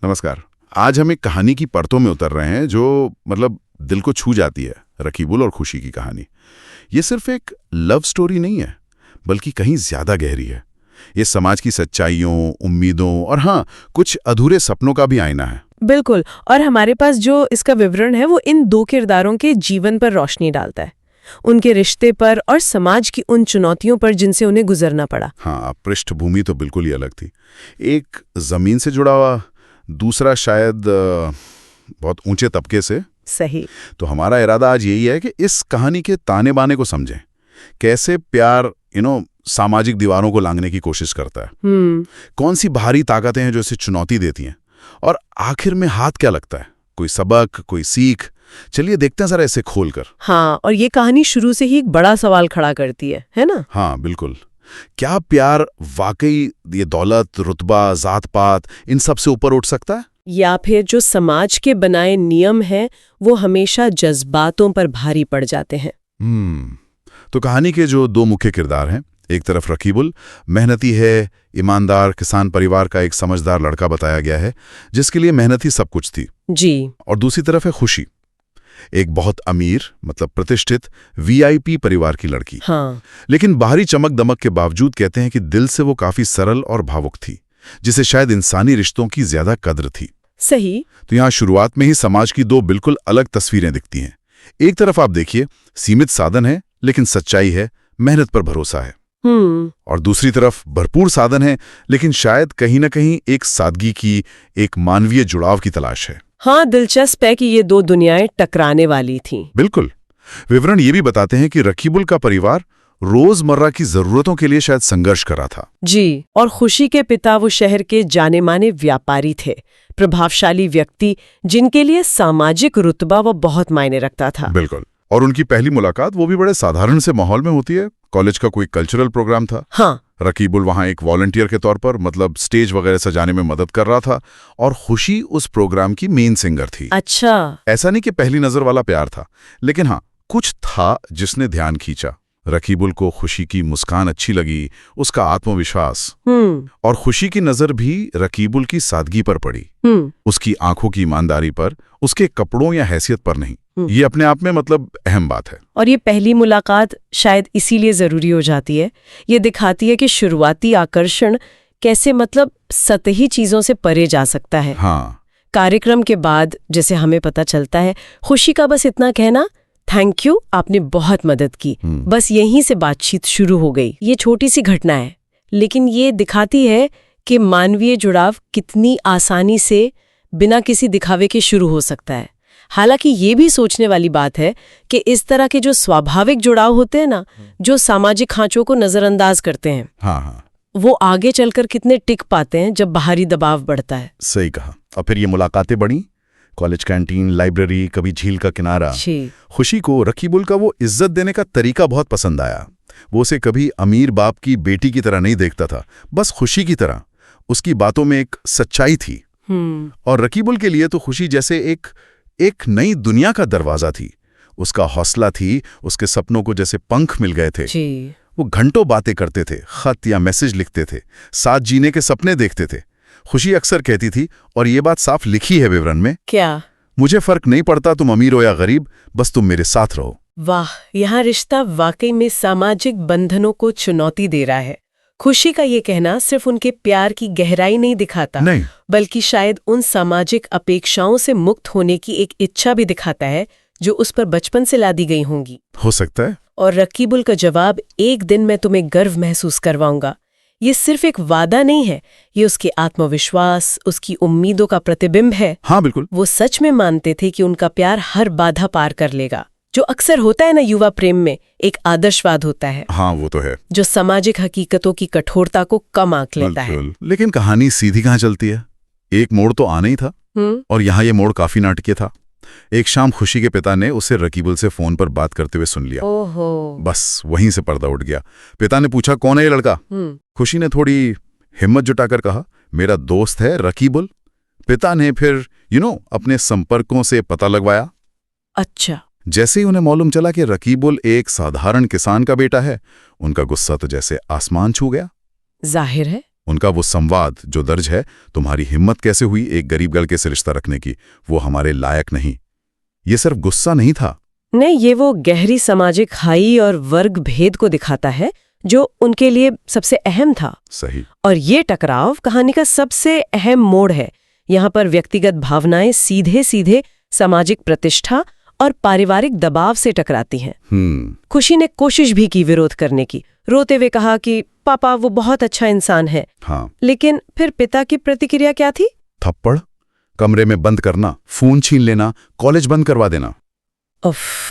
नमस्कार। आज हम एक कहानी की परतों में उतर रहे हैं जो मतलब दिल को छू जाती है। रकीबुल और खुशी की कहानी। ये सिर्फ एक लव स्टोरी नहीं है, बल्कि कहीं ज्यादा गहरी है। ये समाज की सच्चाइयों, उम्मीदों और हाँ, कुछ अधूरे सपनों का भी आईना है। बिल्कुल। और हमारे पास जो इसका विवरण है वो इन दो किरदारों के जीवन पर रोशनी डालता है, उनके रिश्ते पर और समाज की उन चुनौतियों पर जिनसे उन्हें गुजरना पड़ा। हाँ, पृष्ठभूमि तो बिल्कुल ही अलग थी। एक जमीन से जुड़ा हुआ, दूसरा शायद बहुत ऊंचे तबके से। सही। तो हमारा इरादा आज यही है कि इस कहानी के ताने बाने को समझें। कैसे प्यार सामाजिक दीवारों को लांघने की कोशिश करता है। कौन सी भारी ताकतें हैं जो इसे चुनौती देती हैं, और आखिर में हाथ क्या लगता है, कोई सबक, कोई सीख। चलिए देखते हैं जरा इसे खोलकर। हाँ, और ये कहानी शुरू से ही एक बड़ा सवाल खड़ा करती है ना? हाँ बिल्कुल। क्या प्यार वाकई ये दौलत, रुतबा, जात पात इन सब से ऊपर उठ सकता है, या फिर जो समाज के बनाए नियम हैं वो हमेशा जज्बातों पर भारी पड़ जाते हैं? तो कहानी के जो दो मुख्य किरदार हैं, एक तरफ रकीबुल, मेहनती है, ईमानदार किसान परिवार का एक समझदार लड़का बताया गया है जिसके लिए मेहनत ही सब कुछ थी जी। और दूसरी तरफ है खुशी, एक बहुत अमीर मतलब प्रतिष्ठित वीआईपी परिवार की लड़की। हाँ। लेकिन बाहरी चमक दमक के बावजूद कहते हैं कि दिल से वो काफी सरल और भावुक थी, जिसे शायद इंसानी रिश्तों की ज्यादा कद्र थी। सही। तो यहाँ शुरुआत में ही समाज की दो बिल्कुल अलग तस्वीरें दिखती हैं। एक तरफ आप देखिए, सीमित साधन है लेकिन सच्चाई है, मेहनत पर भरोसा है। और दूसरी तरफ भरपूर साधन है लेकिन शायद कहीं ना कहीं एक सादगी की, एक मानवीय जुड़ाव की तलाश है। हाँ, दिलचस्प है कि ये दो दुनियाएं टकराने वाली थीं। बिल्कुल। विवरण ये भी बताते हैं कि रकीबुल का परिवार रोजमर्रा की जरूरतों के लिए शायद संघर्ष कर रहा था। जी। और खुशी के पिता वो शहर के जाने माने व्यापारी थे, प्रभावशाली व्यक्ति जिनके लिए सामाजिक रुतबा वो बहुत मायने रखता था। बिल्कुल। और उनकी पहली मुलाकात वो भी बड़े साधारण से माहौल में होती है। कॉलेज का कोई कल्चरल प्रोग्राम था। हाँ। रकीबुल वहां एक वॉलंटियर के तौर पर मतलब स्टेज वगैरह सजाने में मदद कर रहा था, और खुशी उस प्रोग्राम की मेन सिंगर थी। अच्छा। ऐसा नहीं कि पहली नजर वाला प्यार था, लेकिन हाँ, कुछ था जिसने ध्यान खींचा। रकीबुल को खुशी की मुस्कान अच्छी लगी, उसका आत्मविश्वास, और खुशी की नजर भी रकीबुल की सादगी पर पड़ी, उसकी आंखों की ईमानदारी पर, उसके कपड़ों या हैसियत पर नहीं। ये अपने आप में मतलब अहम बात है। और ये पहली मुलाकात शायद इसीलिए जरूरी हो जाती है। ये दिखाती है कि शुरुआती आकर्षण कैसे मतलब सतही चीजों से परे जा सकता है। हाँ। कार्यक्रम के बाद जैसे हमें पता चलता है, खुशी का बस इतना कहना, थैंक यू, आपने बहुत मदद की, बस यहीं से बातचीत शुरू हो गई। ये छोटी सी घटना है, लेकिन ये दिखाती है कि मानवीय जुड़ाव कितनी आसानी से बिना किसी दिखावे के शुरू हो सकता है। हालांकि ये भी सोचने वाली बात है कि इस तरह के जो स्वाभाविक जुड़ाव होते हैं ना, जो सामाजिक खांचों को नजरअंदाज करते हैं, हाँ, वो आगे चलकर कितने टिक पाते हैं जब बाहरी दबाव बढ़ता है। सही कहा। और फिर ये मुलाकातें बढ़ी, कॉलेज कैंटीन, लाइब्रेरी, कभी झील का किनारा। खुशी को रकीबुल का वो इज्जत देने का तरीका बहुत पसंद आया। वो उसे कभी अमीर बाप की बेटी की तरह नहीं देखता था, बस खुशी की तरह। उसकी बातों में एक सच्चाई थी। और रकीबुल के लिए तो खुशी जैसे एक नई दुनिया का दरवाजा थी। उसका हौसला थी, उसके सपनों को जैसे पंख मिल गए थे। वो घंटों बातें करते थे, खत या मैसेज लिखते थे, साथ जीने के सपने देखते थे। खुशी अक्सर कहती थी, और ये बात साफ लिखी है विवरण में, क्या? मुझे फर्क नहीं पड़ता तुम अमीर हो या गरीब, बस तुम मेरे साथ रहो। वाह, यहाँ रिश्ता वाकई में सामाजिक बंधनों को चुनौती दे रहा है। खुशी का ये कहना सिर्फ उनके प्यार की गहराई नहीं दिखाता, नहीं, बल्कि शायद उन सामाजिक अपेक्षाओं से मुक्त होने की एक इच्छा भी दिखाता है जो उस पर बचपन से लादी गई होंगी। हो सकता है। और रकीबुल का जवाब, एक दिन मैं तुम्हें गर्व महसूस करवाऊंगा, ये सिर्फ एक वादा नहीं है, ये उसके आत्मविश्वास, उसकी उम्मीदों का प्रतिबिंब है। हाँ बिल्कुल। वो सच में मानते थे कि उनका प्यार हर बाधा पार कर लेगा, जो अक्सर होता है ना युवा प्रेम में, एक आदर्शवाद होता है। हाँ वो तो है, जो सामाजिक हकीकतों की कठोरता को कम आंक लेता है। लेकिन कहानी सीधी कहाँ चलती है? एक मोड़ तो आना ही था, और यहाँ ये मोड़ काफी नाटकीय था। एक शाम खुशी के पिता ने उसे रकीबुल से फोन पर बात करते हुए सुन लिया। ओहो। बस वहीं से पर्दा उठ गया। पिता ने पूछा, कौन है ये लड़का? खुशी ने थोड़ी हिम्मत जुटाकर कहा, मेरा दोस्त है रकीबुल। पिता ने फिर अपने संपर्कों से पता लगवाया। अच्छा। जैसे ही उन्हें मालूम चला कि रकीबुल एक साधारण किसान का बेटा है, उनका गुस्सा तो जैसे आसमान छू गया। जाहिर है, उनका वो संवाद जो दर्ज है, तुम्हारी हिम्मत कैसे हुई एक गरीब लड़के से रिश्ता रखने की, वो हमारे लायक नहीं। ये सिर्फ गुस्सा नहीं था। नहीं, ये वो गहरी सामाजिक खाई और वर्ग भेद को दिखाता है जो उनके लिए सबसे अहम था। सही। और ये टकराव कहानी का सबसे अहम मोड़ है। यहाँ पर व्यक्तिगत भावनाएं सीधे सीधे सामाजिक प्रतिष्ठा और पारिवारिक दबाव से टकराती हैं। खुशी ने कोशिश भी की विरोध करने की, रोते हुए कहा कि पापा वो बहुत अच्छा इंसान है। हाँ। लेकिन फिर पिता की प्रतिक्रिया क्या थी? थप्पड़, कमरे में बंद करना, फोन छीन लेना, कॉलेज बंद करवा देना।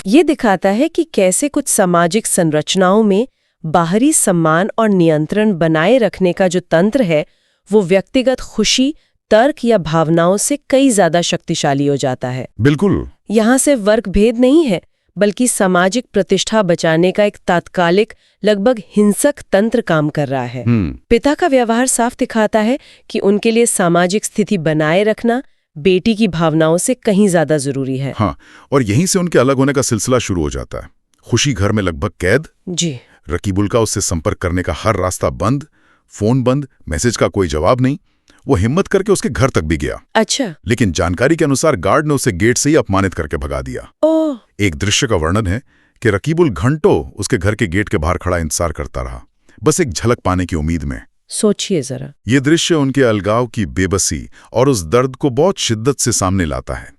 ये दिखाता है कि कैसे कुछ सामाजिक संरचनाओं में बाहरी सम्मान और नियंत्रण बनाए रखने का जो तंत्र है, वो व्यक्तिगत खुशी, तर्क या भावनाओं से कई ज्यादा शक्तिशाली हो जाता है। बिल्कुल। यहाँ से वर्ग भेद नहीं है, बल्कि सामाजिक प्रतिष्ठा बचाने का एक तात्कालिक, लगभग हिंसक तंत्र काम कर रहा है। पिता का व्यवहार साफ दिखाता है कि उनके लिए सामाजिक स्थिति बनाए रखना बेटी की भावनाओं से कहीं ज्यादा जरूरी है। हाँ, और यहीं से उनके अलग होने का सिलसिला शुरू हो जाता है। खुशी घर में लगभग कैद। जी। रकीबुल का उससे संपर्क करने का हर रास्ता बंद, फोन बंद, मैसेज का कोई जवाब नहीं। वो हिम्मत करके उसके घर तक भी गया। अच्छा। लेकिन जानकारी के अनुसार गार्ड ने उसे गेट से ही अपमानित करके भगा दिया। ओह। एक दृश्य का वर्णन है कि रकीबुल घंटों उसके घर के गेट के बाहर खड़ा इंतजार करता रहा, बस एक झलक पाने की उम्मीद में। सोचिए जरा। ये दृश्य उनके अलगाव की बेबसी और उस दर्द को बहुत शिद्दत से सामने लाता है।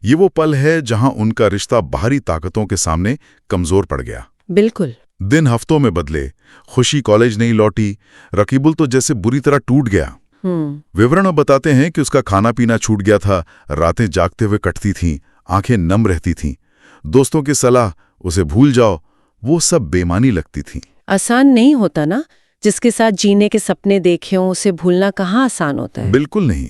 ये वो पल है जहां उनका रिश्ता बाहरी ताकतों के सामने कमजोर पड़ गया। बिल्कुल। दिन हफ्तों में बदले, खुशी कॉलेज नहीं लौटी, रकीबुल तो जैसे बुरी तरह टूट गया। विवरण बताते हैं कि उसका खाना पीना छूट गया था, रातें जागते हुए कटती थीं, आंखें नम रहती थीं। दोस्तों की सलाह, उसे भूल जाओ, वो सब बेमानी लगती थी। आसान नहीं होता ना, जिसके साथ जीने के सपने देखे हों उसे भूलना कहाँ आसान होता है। बिल्कुल नहीं।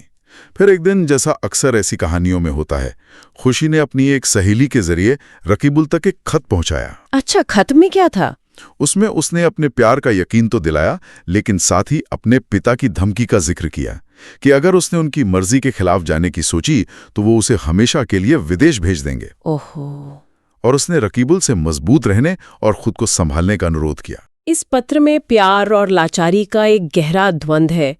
फिर एक दिन, जैसा अक्सर ऐसी कहानियों में होता है, खुशी ने अपनी एक सहेली के जरिए रकीबुल तक एक खत पहुंचाया। अच्छा, खत में क्या था? उसमें उसने अपने प्यार का यकीन तो दिलाया, लेकिन साथ ही अपने पिता की धमकी का जिक्र किया कि अगर उसने उनकी मर्जी के खिलाफ जाने की सोची तो वो उसे हमेशा के लिए विदेश भेज देंगे। ओहो। और उसने रकीबुल से मजबूत रहने और खुद को संभालने का अनुरोध किया। इस पत्र में प्यार और लाचारी का एक गहरा द्वंद्व है।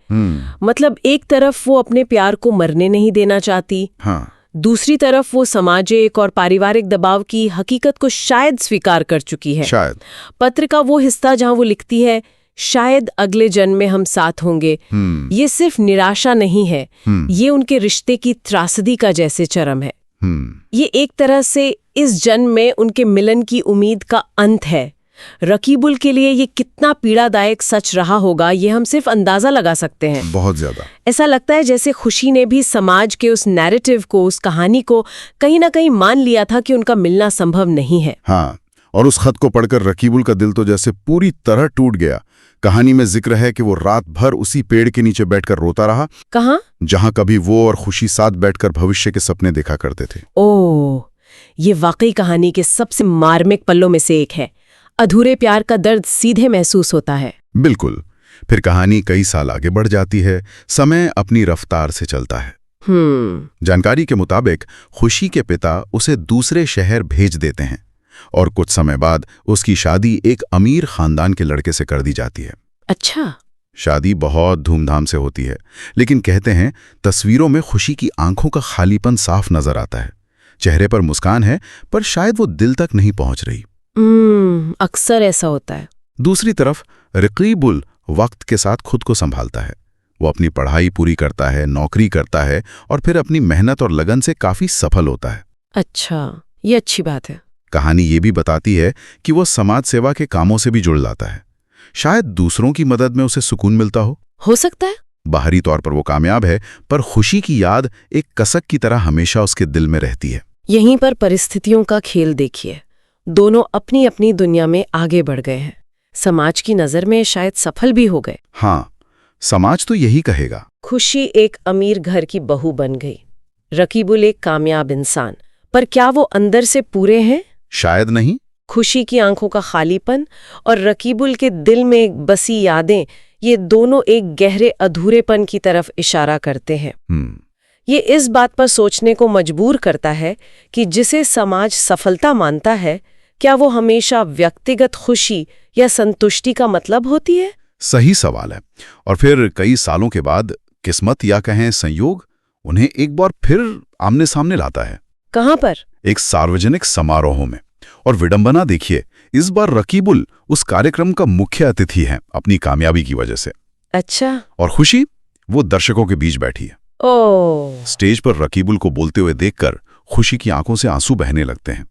मतलब एक तरफ वो अपने प्यार को मरने नहीं देना चाहती, हाँ, दूसरी तरफ वो सामाजिक और पारिवारिक दबाव की हकीकत को शायद स्वीकार कर चुकी है। शायद। पत्र का वो हिस्सा जहां वो लिखती है, शायद अगले जन्म में हम साथ होंगे, ये सिर्फ निराशा नहीं है, ये उनके रिश्ते की त्रासदी का जैसे चरम है। ये एक तरह से इस जन्म में उनके मिलन की उम्मीद का अंत है। रकीबुल के लिए ये कितना पीड़ादायक सच रहा होगा, ये हम सिर्फ अंदाजा लगा सकते हैं। बहुत ज्यादा। ऐसा लगता है जैसे खुशी ने भी समाज के उस नैरेटिव को, उस कहानी को कहीं ना कहीं मान लिया था कि उनका मिलना संभव नहीं है। हाँ, और उस खत को पढ़कर रकीबुल का दिल तो जैसे पूरी तरह टूट गया। कहानी में जिक्र है कि वो रात भर उसी पेड़ के नीचे बैठकर रोता रहा। कहाँ? जहां कभी वो और खुशी साथ बैठकर भविष्य के सपने देखा करते थे। ओह, ये वाकई कहानी के सबसे मार्मिक पल्लों में से एक है। अधूरे प्यार का दर्द सीधे महसूस होता है। बिल्कुल। फिर कहानी कई साल आगे बढ़ जाती है, समय अपनी रफ्तार से चलता है। जानकारी के मुताबिक खुशी के पिता उसे दूसरे शहर भेज देते हैं और कुछ समय बाद उसकी शादी एक अमीर खानदान के लड़के से कर दी जाती है। अच्छा। शादी बहुत धूमधाम से होती है, लेकिन कहते हैं तस्वीरों में खुशी की आंखों का खालीपन साफ नजर आता है। चेहरे पर मुस्कान है, पर शायद वो दिल तक नहीं पहुंच रही। अक्सर ऐसा होता है। दूसरी तरफ रकीबुल वक्त के साथ खुद को संभालता है। वो अपनी पढ़ाई पूरी करता है, नौकरी करता है और फिर अपनी मेहनत और लगन से काफी सफल होता है। अच्छा, ये अच्छी बात है। कहानी ये भी बताती है कि वो समाज सेवा के कामों से भी जुड़ जाता है। शायद दूसरों की मदद में उसे सुकून मिलता हो सकता है। बाहरी तौर पर वो कामयाब है, पर खुशी की याद एक कसक की तरह हमेशा उसके दिल में रहती है। यहीं पर परिस्थितियों का खेल देखिए। दोनों अपनी अपनी दुनिया में आगे बढ़ गए हैं, समाज की नजर में शायद सफल भी हो गए। हाँ, समाज तो यही कहेगा। खुशी एक अमीर घर की बहू बन गई, रकीबुल एक कामयाब इंसान, पर क्या वो अंदर से पूरे हैं? शायद नहीं। खुशी की आंखों का खालीपन और रकीबुल के दिल में बसी यादें, ये दोनों एक गहरे अधूरेपन की तरफ इशारा करते हैं। ये इस बात पर सोचने को मजबूर करता है कि जिसे समाज सफलता मानता है, क्या वो हमेशा व्यक्तिगत खुशी या संतुष्टि का मतलब होती है? सही सवाल है। और फिर कई सालों के बाद किस्मत या कहें संयोग उन्हें एक बार फिर आमने सामने लाता है। कहाँ पर? एक सार्वजनिक समारोह में। और विडंबना देखिए, इस बार रकीबुल उस कार्यक्रम का मुख्य अतिथि है अपनी कामयाबी की वजह से। अच्छा। और खुशी वो दर्शकों के बीच बैठी है। ओह। स्टेज पर रकीबुल को बोलते हुए देखकर खुशी की आंखों से आंसू बहने लगते हैं।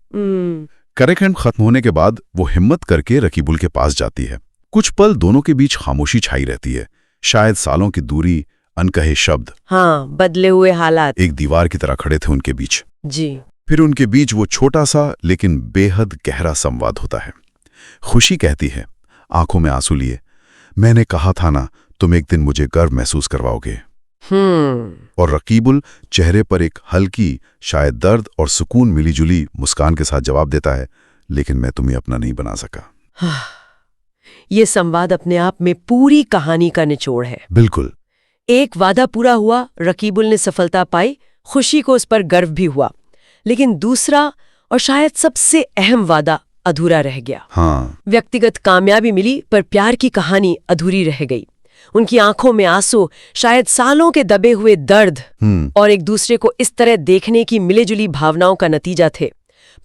कार्यक्रम खत्म होने के बाद वो हिम्मत करके रकीबुल के पास जाती है। कुछ पल दोनों के बीच खामोशी छाई रहती है, शायद सालों की दूरी, अनकहे शब्द। हाँ, बदले हुए हालात एक दीवार की तरह खड़े थे उनके बीच। जी। फिर उनके बीच वो छोटा सा लेकिन बेहद गहरा संवाद होता है। खुशी कहती है, आंखों में आंसू लिए, मैंने कहा था ना, तुम एक दिन मुझे गर्व महसूस करवाओगे। और रकीबुल चेहरे पर एक हल्की, शायद दर्द और सुकून मिलीजुली मुस्कान के साथ जवाब देता है, लेकिन मैं तुम्हें अपना नहीं बना सका। ये संवाद अपने आप में पूरी कहानी का निचोड़ है। बिल्कुल। एक वादा पूरा हुआ, रकीबुल ने सफलता पाई, खुशी को उस पर गर्व भी हुआ, लेकिन दूसरा और शायद सबसे अहम वादा अधूरा रह गया। हाँ। व्यक्तिगत कामयाबी मिली पर प्यार की कहानी अधूरी रह गई। उनकी आंखों में आंसू शायद सालों के दबे हुए दर्द और एक दूसरे को इस तरह देखने की मिलेजुली भावनाओं का नतीजा थे।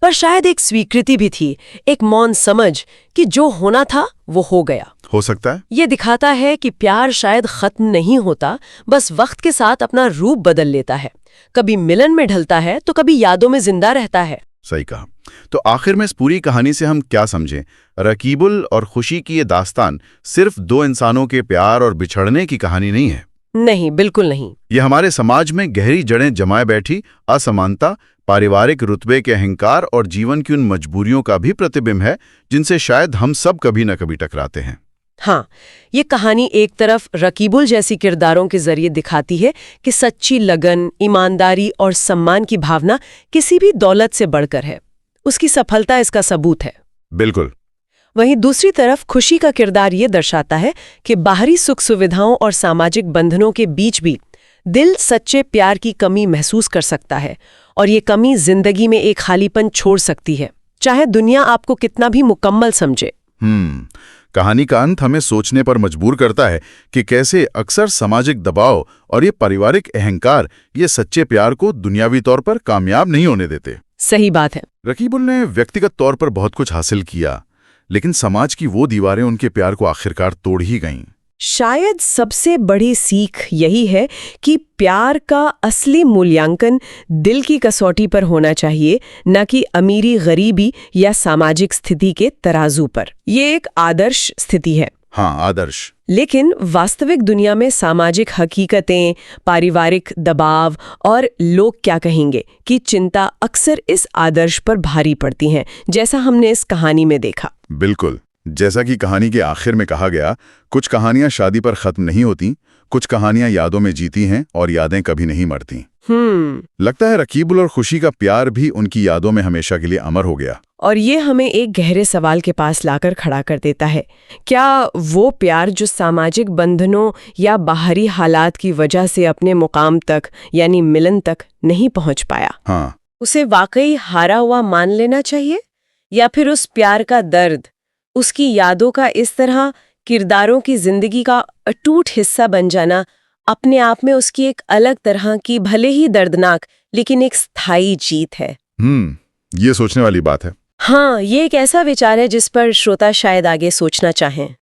पर शायद एक स्वीकृति भी थी, एक मौन समझ कि जो होना था वो हो गया। हो सकता है। ये दिखाता है कि प्यार शायद खत्म नहीं होता, बस वक्त के साथ अपना रूप बदल लेता है। कभी मिलन में ढलता है तो कभी यादों में जिंदा रहता है। सही कहा। तो आखिर में इस पूरी कहानी से हम क्या समझें? रकीबुल और खुशी की ये दास्तान सिर्फ दो इंसानों के प्यार और बिछड़ने की कहानी नहीं है। नहीं, बिल्कुल नहीं। ये हमारे समाज में गहरी जड़ें जमाए बैठी असमानता, पारिवारिक रुतबे के अहंकार और जीवन की उन मजबूरियों का भी प्रतिबिंब है जिनसे शायद हम सब कभी न कभी टकराते हैं। हाँ, ये कहानी एक तरफ रकीबुल जैसी किरदारों के जरिए दिखाती है कि सच्ची लगन, ईमानदारी और सम्मान की भावना किसी भी दौलत से बढ़कर है। उसकी सफलता इसका सबूत है। बिल्कुल। वहीं दूसरी तरफ खुशी का किरदार ये दर्शाता है कि बाहरी सुख सुविधाओं और सामाजिक बंधनों के बीच भी दिल सच्चे प्यार की कमी महसूस कर सकता है, और ये कमी जिंदगी में एक खालीपन छोड़ सकती है, चाहे दुनिया आपको कितना भी मुकम्मल समझे। कहानी का अंत हमें सोचने पर मजबूर करता है कि कैसे अक्सर सामाजिक दबाव और ये पारिवारिक अहंकार ये सच्चे प्यार को दुनियावी तौर पर कामयाब नहीं होने देते। सही बात है। रकीबुल ने व्यक्तिगत तौर पर बहुत कुछ हासिल किया, लेकिन समाज की वो दीवारें उनके प्यार को आखिरकार तोड़ ही गईं। शायद सबसे बड़ी सीख यही है कि प्यार का असली मूल्यांकन दिल की कसौटी पर होना चाहिए, न कि अमीरी, गरीबी या सामाजिक स्थिति के तराजू पर। ये एक आदर्श स्थिति है। हाँ, आदर्श। लेकिन वास्तविक दुनिया में सामाजिक हकीकतें, पारिवारिक दबाव और लोग क्या कहेंगे की चिंता अक्सर इस आदर्श पर भारी पड़ती हैं, जैसा हमने इस कहानी में देखा। बिल्कुल। जैसा कि कहानी के आखिर में कहा गया, कुछ कहानियां शादी पर खत्म नहीं होती, कुछ कहानियां यादों में जीती हैं और यादें कभी नहीं मरती। लगता है रकीबुल और खुशी का प्यार भी उनकी यादों में हमेशा के लिए अमर हो गया। और ये हमें एक गहरे सवाल के पास लाकर खड़ा कर देता है, क्या वो प्यार जो सामाजिक बंधनों या बाहरी हालात की वजह से अपने मुकाम तक यानी मिलन तक नहीं पहुंच पाया, हाँ, उसे वाकई हारा हुआ मान लेना चाहिए, या फिर उस प्यार का दर्द, उसकी यादों का इस तरह किरदारों की जिंदगी का अटूट हिस्सा बन जाना अपने आप में उसकी एक अलग तरह की, भले ही दर्दनाक लेकिन एक स्थायी जीत है। ये सोचने वाली बात है। हाँ, ये एक ऐसा विचार है जिस पर श्रोता शायद आगे सोचना चाहें।